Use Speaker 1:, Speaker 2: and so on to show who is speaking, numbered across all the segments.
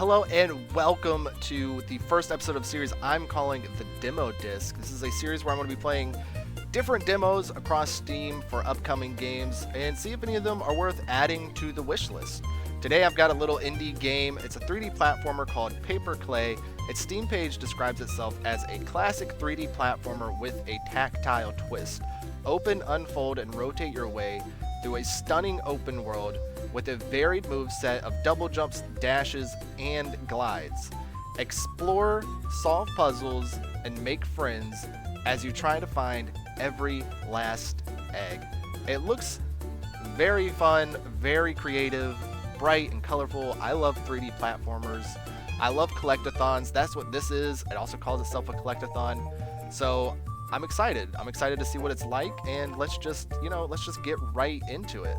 Speaker 1: Hello and welcome to the first episode of a series I'm calling the Demo Disc. This is a series where I'm going to be playing different demos across Steam for upcoming games and see if any of them are worth adding to the wish list. Today I've got a little indie game. It's a 3D platformer called PaperKlay. Its Steam page describes itself as a classic 3D platformer with a tactile twist. Open, unfold, and rotate your way through a stunning open world with a varied moveset of double jumps, dashes, and glides. Explore, solve puzzles, and make friends as you try to find every last egg. It looks very fun, very creative, bright and colorful. I love 3D platformers. I love collectathons. That's what this is. It also calls itself a collectathon. So I'm excited. I'm excited to see what it's like, and let's just get right into it.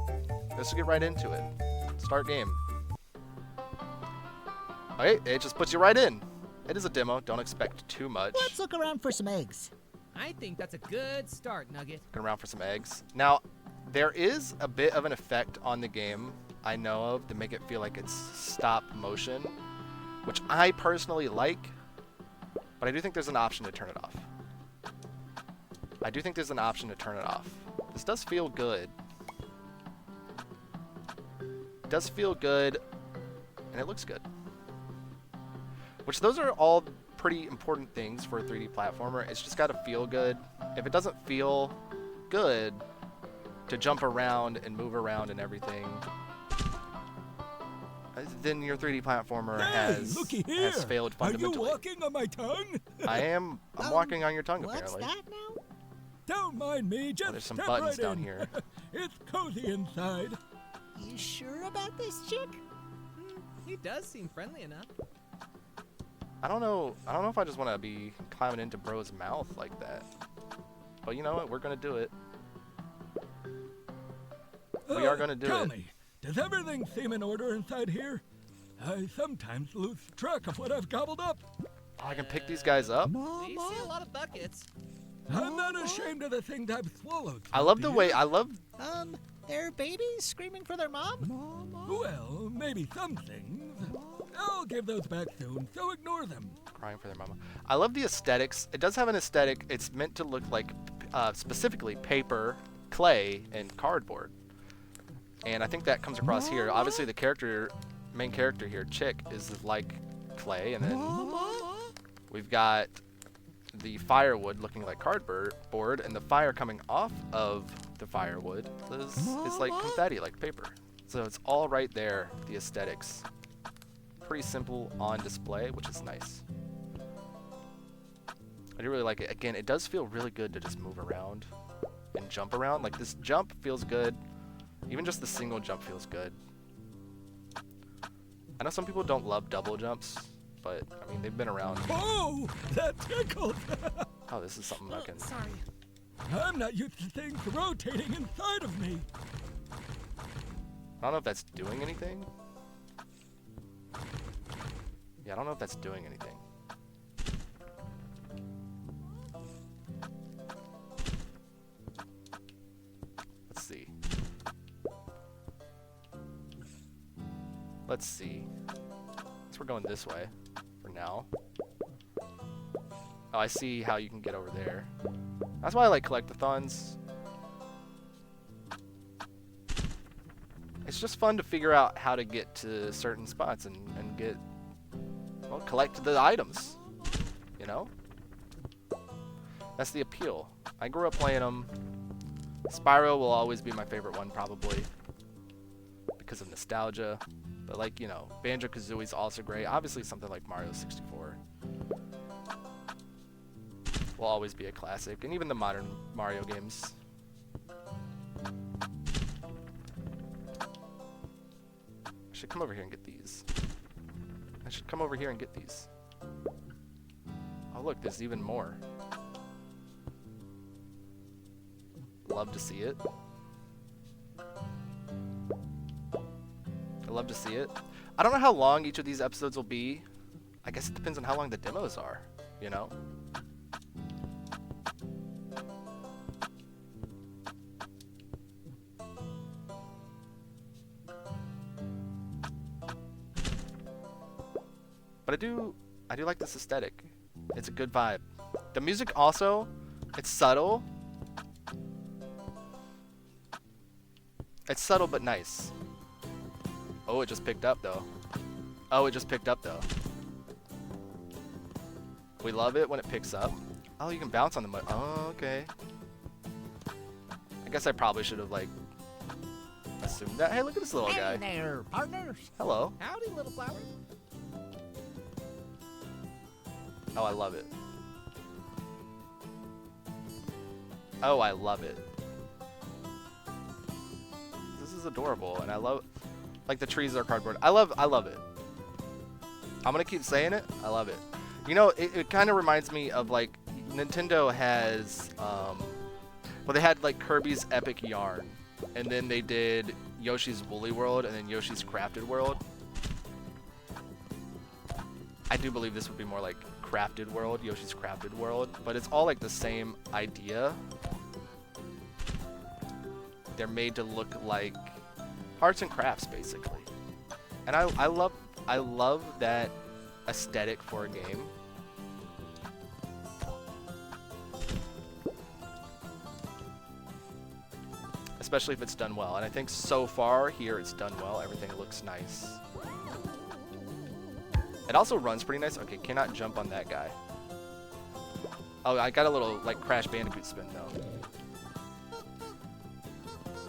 Speaker 1: Start game. Okay, it just puts you right in. It is a demo. Don't expect too much.
Speaker 2: Let's look around for some eggs.
Speaker 3: I think that's a good start, Nugget.
Speaker 1: Looking around for some eggs. Now, there is a bit of an effect on the game I know of to make it feel like it's stop motion, which I personally like, but I do think there's an option to turn it off. This does feel good. It does feel good, and it looks good. Which those are all pretty important things for a 3D platformer. It's just got to feel good. If it doesn't feel good to jump around and move around and everything, then your 3D platformer has failed fundamentally.
Speaker 4: Are you walking on my tongue?
Speaker 1: I'm walking on your tongue,
Speaker 2: What's
Speaker 1: apparently.
Speaker 2: that now?
Speaker 4: Don't mind me, just
Speaker 1: There's some
Speaker 4: step
Speaker 1: buttons
Speaker 4: right
Speaker 1: down
Speaker 4: in.
Speaker 1: here.
Speaker 4: It's cozy inside.
Speaker 2: You sure about this chick?
Speaker 3: He does seem friendly enough.
Speaker 1: I don't know if I just want to be climbing into bro's mouth like that. But you know what? We're going to do it. We are going to do
Speaker 4: Tell
Speaker 1: it.
Speaker 4: me, does everything seem in order inside here? I sometimes lose track of what I've gobbled up.
Speaker 1: Oh, I can pick these guys up?
Speaker 3: We see a lot of buckets.
Speaker 4: I'm not ashamed of the things I've swallowed.
Speaker 1: I love the way,
Speaker 2: They're babies screaming for their mom?
Speaker 4: Well, maybe some things. I'll give those back soon, so ignore them.
Speaker 1: crying for their mama. I love the aesthetics. It does have an aesthetic. It's meant to look like, specifically paper, clay, and cardboard. And I think that comes across here. Obviously the main character here, Chick, is like clay, and then we've got the firewood looking like cardboard, and the fire coming off of the firewood is like confetti, like paper. So it's all right there, the aesthetics. Pretty simple on display, which is nice. I do really like it. Again, it does feel really good to just move around and jump around. Like, this jump feels good. Even just the single jump feels good. I know some people don't love double jumps, but, I mean, they've been around.
Speaker 4: Oh, that tickled.
Speaker 1: Oh, this is something I can...
Speaker 3: Sorry.
Speaker 4: I'm not used to things rotating inside of me.
Speaker 1: I don't know if that's doing anything. Yeah, I don't know if that's doing anything. Let's see. Let's see. So we're going this way for now. Oh, I see how you can get over there. That's why I like collectathons. It's just fun to figure out how to get to certain spots and get, well, collect the items, you know? That's the appeal. I grew up playing them. Spyro will always be my favorite one, probably, because of nostalgia. But, like, you know, Banjo-Kazooie's also great. Obviously, something like Mario 64 will always be a classic. And even the modern Mario games. I should come over here and get these. Oh, look, there's even more. Love to see it. I don't know how long each of these episodes will be. I guess it depends on how long the demos are, you know? But I do like this aesthetic. It's a good vibe. The music also, it's subtle. It's subtle but nice. Oh, it just picked up though. Oh, it just picked up though. We love it when it picks up. Oh, you can bounce on the mud. Oh, okay. I guess I probably should have like assumed that. Hey, look at this little guy.
Speaker 2: Hey there, partners.
Speaker 1: Hello.
Speaker 3: Howdy, little flower.
Speaker 1: Oh, I love it. Oh, I love it. This is adorable, and I love, like the trees are cardboard. I love it. I'm gonna keep saying it. I love it. You know, it kind of reminds me of like Nintendo has, well, they had like Kirby's Epic Yarn, and then they did Yoshi's Woolly World, and then Yoshi's Crafted World. I do believe this would be more like Crafted World, Yoshi's Crafted World, but it's all like the same idea. They're made to look like arts and crafts, basically. And I love that aesthetic for a game. Especially if it's done well. And I think so far here it's done well. Everything looks nice. It also runs pretty nice. Okay, cannot jump on that guy. Oh, I got a little like Crash Bandicoot spin though.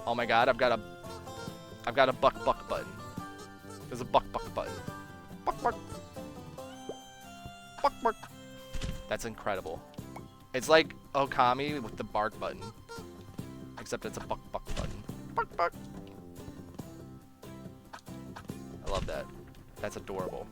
Speaker 1: Oh my god, I've got a buck button. There's a buck button. Buck. That's incredible. It's like Okami with the bark button. Except it's a buck button. Buck. I love that. That's adorable.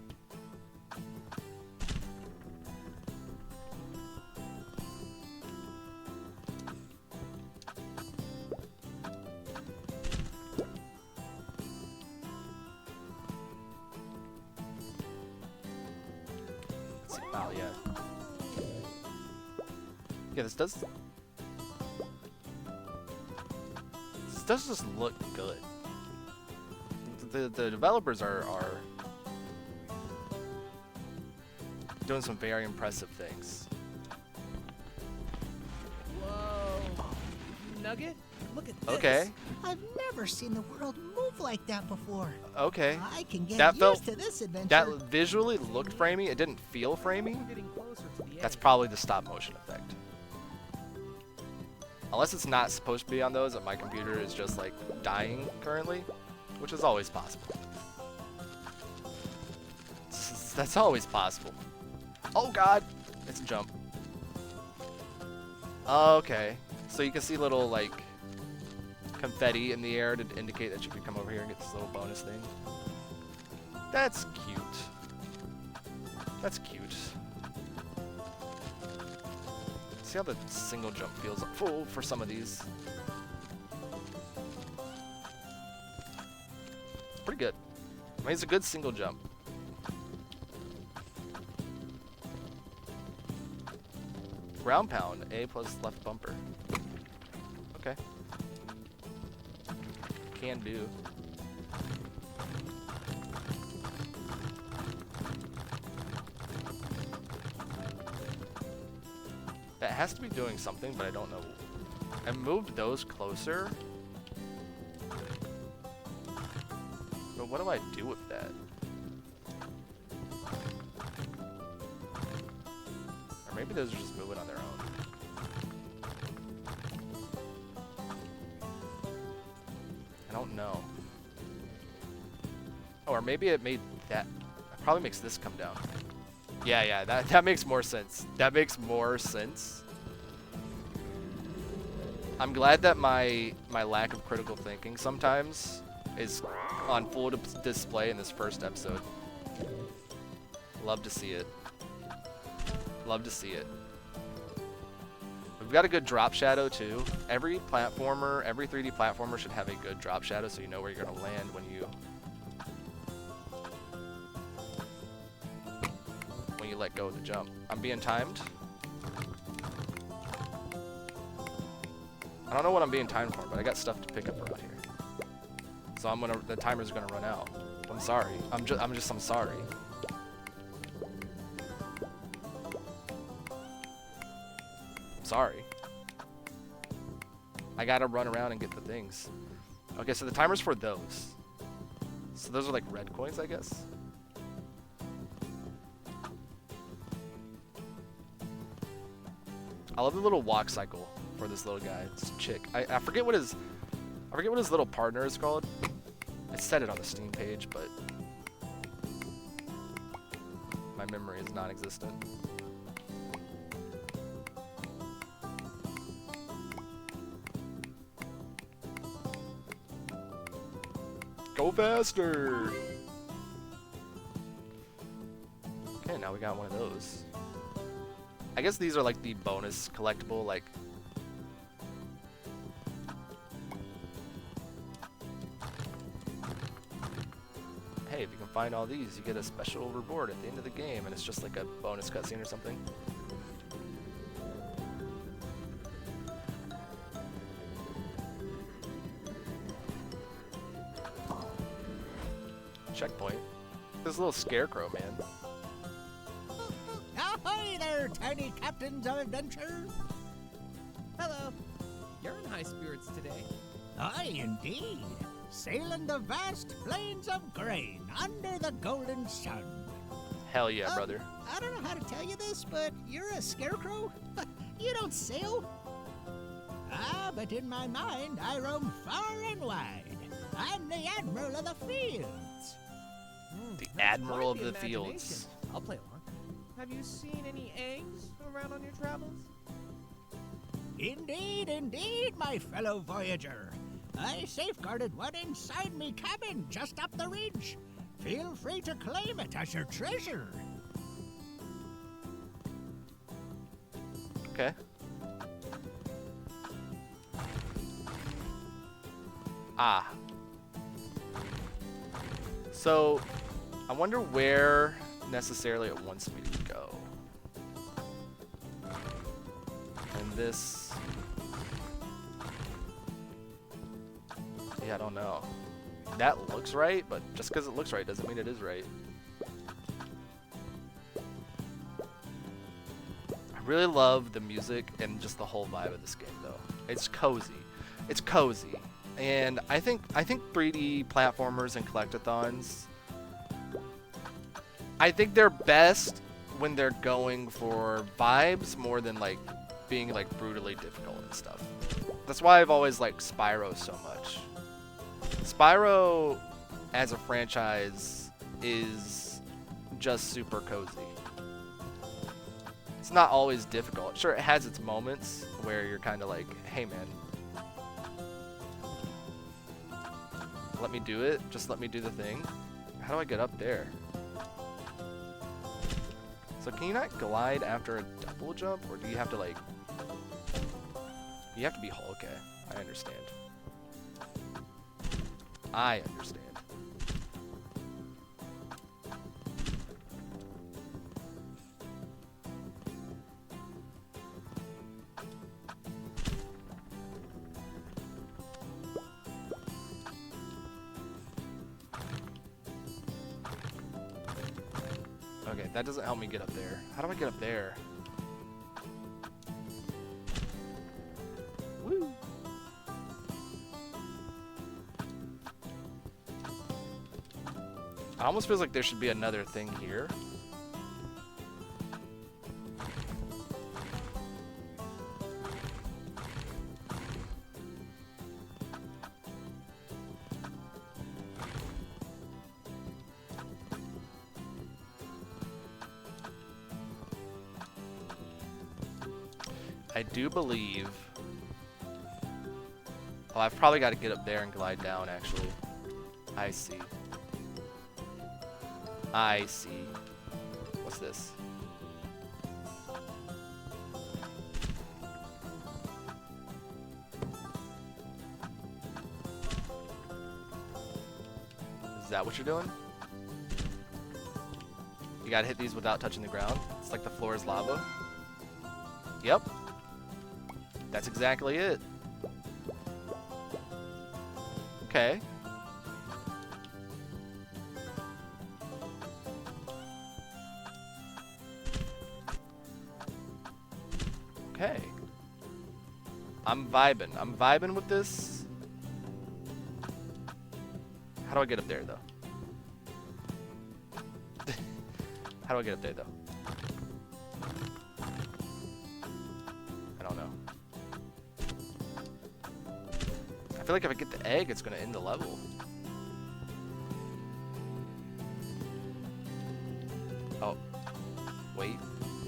Speaker 1: Wow, yeah. Yeah, this does just look good. The developers are doing some very impressive things.
Speaker 3: Whoa. Nugget? Look at this.
Speaker 1: Okay.
Speaker 2: I've never seen the world move like that before.
Speaker 1: Okay.
Speaker 2: I can get
Speaker 1: That
Speaker 2: used to this adventure.
Speaker 1: That visually looked framey. It didn't feel framey.
Speaker 3: We're getting closer to the
Speaker 1: That's
Speaker 3: edge.
Speaker 1: probably the stop motion effect. Unless it's not supposed to be on those and my computer is just like dying currently, which is always possible. That's always possible. Oh god! It's a jump. Okay. So you can see little like confetti in the air to indicate that you can come over here and get this little bonus thing. That's cute. That's cute. See how the single jump feels full for some of these. It's pretty good. I mean, it's a good single jump. Ground pound, A plus left bumper. Okay. Can do. That has to be doing something, but I don't know. I moved those closer. But what do I do with that? Or maybe those are just moving on their own. I don't know. Oh, or maybe it made that. It probably makes this come down. Yeah, that makes more sense. That makes more sense. I'm glad that my lack of critical thinking sometimes is on full display in this first episode. Love to see it. Love to see it. We've got a good drop shadow too. Every platformer, every 3D platformer should have a good drop shadow so you know where you're gonna land when you let go of the jump. I'm being timed. I don't know what I'm being timed for, but I got stuff to pick up around here. So the timer's gonna run out. I'm sorry. I'm sorry. sorry. I gotta run around and get the things. Okay, so the timer's for those. So those are like red coins, I guess. I love the little walk cycle for this little guy. This chick. I forget what his little partner is called. I said it on the Steam page, but my memory is non-existent. Go faster! Okay, now we got one of those. I guess these are like the bonus collectible, like... Hey, if you can find all these, you get a special reward at the end of the game, and it's just like a bonus cutscene or something. Checkpoint. This little scarecrow, man.
Speaker 2: Ahoy there, tiny captains of adventure.
Speaker 3: Hello. You're in high spirits today.
Speaker 2: Aye, indeed. Sailing the vast plains of grain under the golden sun.
Speaker 1: Hell yeah, brother.
Speaker 2: I don't know how to tell you this, but you're a scarecrow? You don't sail? Ah, but in my mind, I roam far and wide. I'm the admiral of the fields.
Speaker 1: The
Speaker 3: That's
Speaker 1: Admiral
Speaker 3: quite
Speaker 1: of the
Speaker 3: imagination.
Speaker 1: Fields.
Speaker 3: I'll play along. Have you seen any eggs around on your travels?
Speaker 2: Indeed, indeed, my fellow voyager. I safeguarded one inside me cabin just up the ridge. Feel free to claim it as your treasure.
Speaker 1: Okay. Ah. So, I wonder where necessarily it wants me to go. And this... Yeah, I don't know. That looks right, but just because it looks right doesn't mean it is right. I really love the music and just the whole vibe of this game, though. It's cozy. It's cozy. And I think 3D platformers and collectathons, I think they're best when they're going for vibes more than like being like brutally difficult and stuff. That's why I've always liked Spyro so much. Spyro as a franchise is just super cozy. It's not always difficult. Sure, it has its moments where you're kind of like, hey man, let me do it. Just let me do the thing. How do I get up there? So can you not glide after a double jump, or do you have to like... You have to be Hulk. Okay, I understand. I understand. Okay, that doesn't help me get up there. How do I get up there? Woo! It almost feels like there should be another thing here. I do believe... Oh, I've probably got to get up there and glide down, actually. I see. I see. What's this? Is that what you're doing? You gotta hit these without touching the ground? It's like the floor is lava? Yep. That's exactly it. Okay. Okay. I'm vibing. I'm vibing with this. How do I get up there, though? How do I get up there, though? I don't know. I feel like if I get the egg, it's going to end the level. Oh. Wait.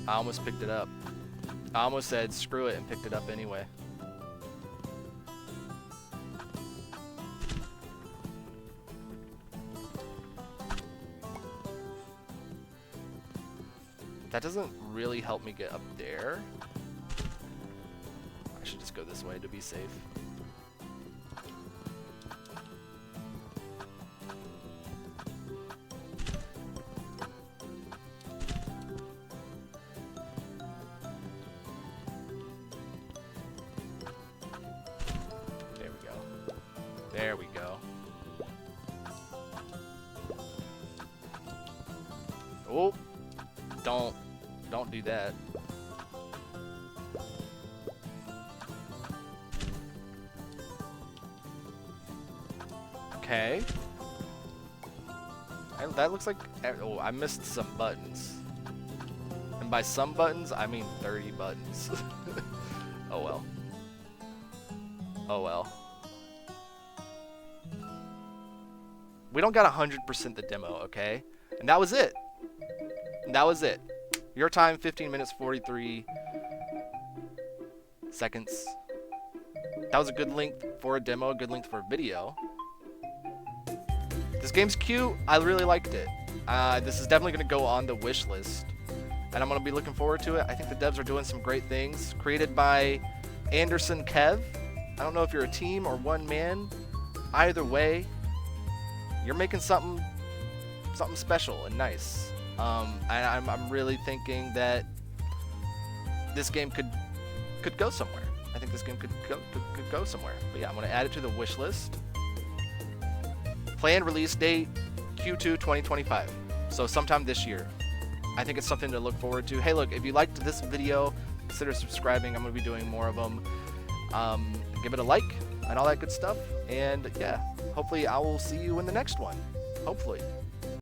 Speaker 1: I almost picked it up. I almost said screw it and picked it up anyway. That doesn't really help me get up there. I should just go this way to be safe. There we go. There we go. Oh, don't do that. Okay. That looks like, oh, I missed some buttons. And by some buttons, I mean 30 buttons. Oh well. Oh well. We don't got 100% the demo, okay? And that was it. And that was it. Your time, 15 minutes, 43 seconds. That was a good length for a demo, a good length for a video. This game's cute. I really liked it. This is definitely going to go on the wish list. And I'm going to be looking forward to it. I think the devs are doing some great things. Created by WhyKev. I don't know if you're a team or one man. Either way, you're making something special and nice. And I'm really thinking that this game could go somewhere. I think this game could go somewhere. But yeah, I'm going to add it to the wish list. Planned release date, Q2 2025. So sometime this year. I think it's something to look forward to. Hey, look, if you liked this video, consider subscribing. I'm going to be doing more of them. Give it a like and all that good stuff. And yeah, hopefully I will see you in the next one. Hopefully.